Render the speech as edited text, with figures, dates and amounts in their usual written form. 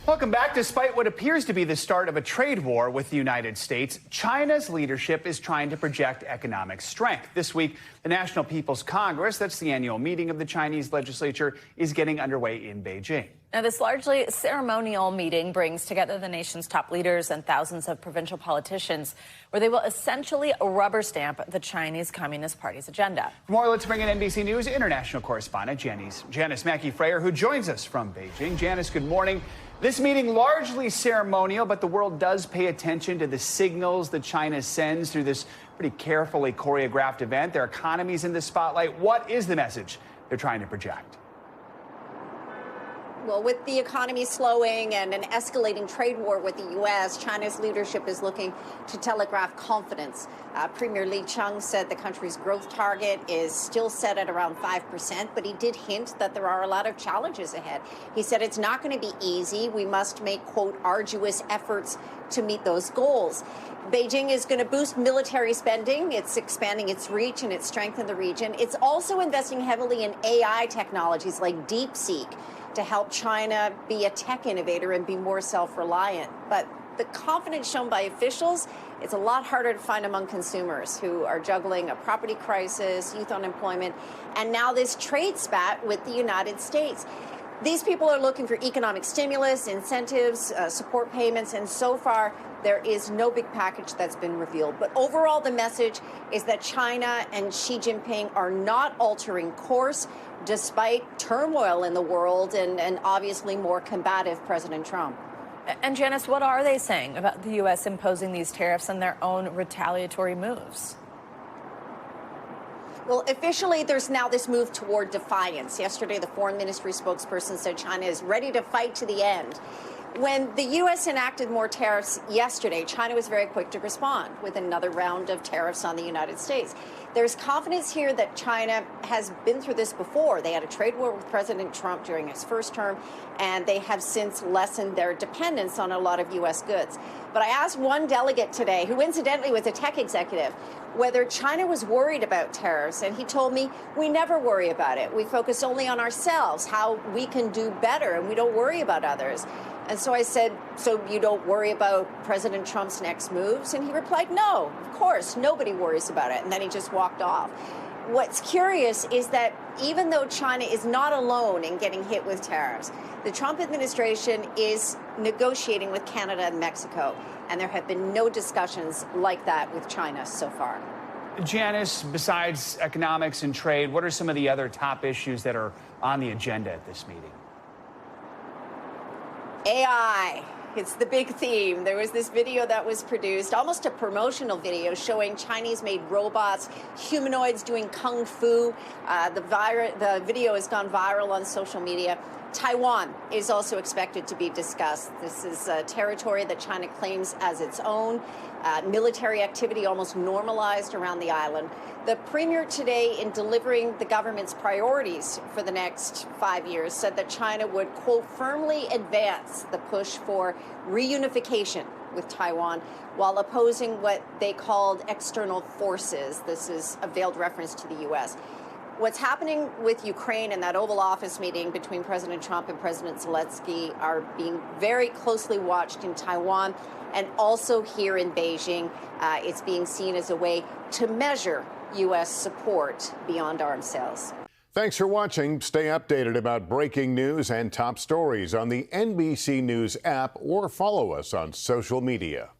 Welcome back. Despite what appears to be the start of a trade war with the United States, China's leadership is trying to project economic strength. This week, the National People's Congress, that's the annual meeting of the Chinese legislature, is getting underway in Beijing. Now, this largely ceremonial meeting brings together the nation's top leaders and thousands of provincial politicians, where they will essentially rubber stamp the Chinese Communist Party's agenda. For more, let's bring in NBC News international correspondent Janis Mackey Frayer, who joins us from Beijing. Janis, good morning. This meeting largely ceremonial, but the world does pay attention to the signals that China sends through this pretty carefully choreographed event. Their economy's in the spotlight. What is the message they're trying to project? Well, with the economy slowing and an escalating trade war with the U.S., China's leadership is looking to telegraph confidence. Premier Li Qiang said the country's growth target is still set at around 5%, but he did hint that there are a lot of challenges ahead. He said it's not going to be easy. We must make, quote, arduous efforts to meet those goals. Beijing is going to boost military spending. It's expanding its reach and its strength in the region. It's also investing heavily in AI technologies like DeepSeek to help China be a tech innovator and be more self-reliant. But the confidence shown by officials, it's a lot harder to find among consumers who are juggling a property crisis, youth unemployment, and now this trade spat with the United States. These people are looking for economic stimulus, incentives, support payments, and so far there is no big package that's been revealed. But overall, the message is that China and Xi Jinping are not altering course despite turmoil in the world and obviously more combative President Trump. And Janis, what are they saying about the U.S. imposing these tariffs and their own retaliatory moves? Well, officially, there's now this move toward defiance. Yesterday, the foreign ministry spokesperson said China is ready to fight to the end. When the U.S. enacted more tariffs yesterday, China was very quick to respond with another round of tariffs on the United States. There's confidence here that China has been through this before. They had a trade war with President Trump during his first term, and they have since lessened their dependence on a lot of U.S. goods. But I asked one delegate today, who incidentally was a tech executive, whether China was worried about tariffs, and he told me, we never worry about it. We focus only on ourselves, how we can do better, and we don't worry about others. And so I said, so you don't worry about President Trump's next moves? And he replied, no, of course, nobody worries about it. And then he just walked off. What's curious is that even though China is not alone in getting hit with tariffs, the Trump administration is negotiating with Canada and Mexico, and there have been no discussions like that with China so far. Janis, besides economics and trade, what are some of the other top issues that are on the agenda at this meeting? AI. It's the big theme. There was this video that was produced, almost a promotional video, showing Chinese-made robots, humanoids doing kung fu. The video has gone viral on social media. Taiwan is also expected to be discussed. This is a territory that China claims as its own. Military activity almost normalized around the island. The premier today, in delivering the government's priorities for the next 5 years, said that China would, quote, firmly advance the push for reunification with Taiwan while opposing what they called external forces. This is a veiled reference to the U.S. What's happening with Ukraine and that Oval Office meeting between President Trump and President Zelensky are being very closely watched in Taiwan and also here in Beijing. It's being seen as a way to measure U.S. support beyond arms sales. Thanks for watching. Stay updated about breaking news and top stories on the NBC News app or follow us on social media.